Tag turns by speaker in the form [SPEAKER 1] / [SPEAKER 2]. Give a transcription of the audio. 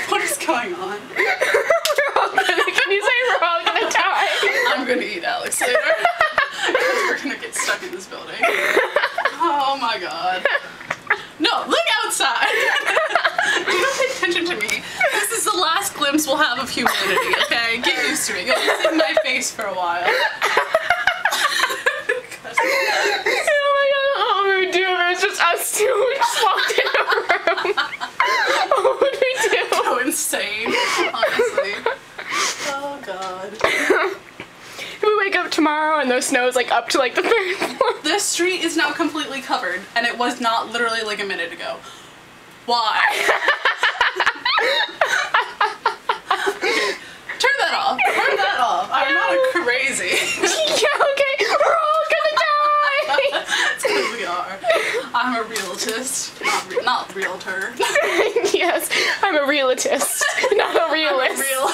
[SPEAKER 1] What is going on?
[SPEAKER 2] Can you say we're all gonna die?
[SPEAKER 1] I'm gonna eat Alex later. Because we're gonna get stuck in this building. Oh my god. No, look outside! You don't pay attention to me. This is the last glimpse we'll have of humanity, okay? Get used to it. You'll be in my face for a while.
[SPEAKER 2] Oh my god, what would we do if it was just us two who just walked in a room? What would we do?
[SPEAKER 1] So insane, honestly. Oh god.
[SPEAKER 2] If we wake up tomorrow and the snow is like up to like the 3rd floor.
[SPEAKER 1] This street is now completely covered, and it was not literally like a minute ago. Why? Okay, turn that off. Turn that off. I'm not crazy.
[SPEAKER 2] Yeah, okay, we're all gonna die!
[SPEAKER 1] That's because we are. I'm a realtist, not realtor.
[SPEAKER 2] Yes, I'm a realist, not a realist.
[SPEAKER 1] Real.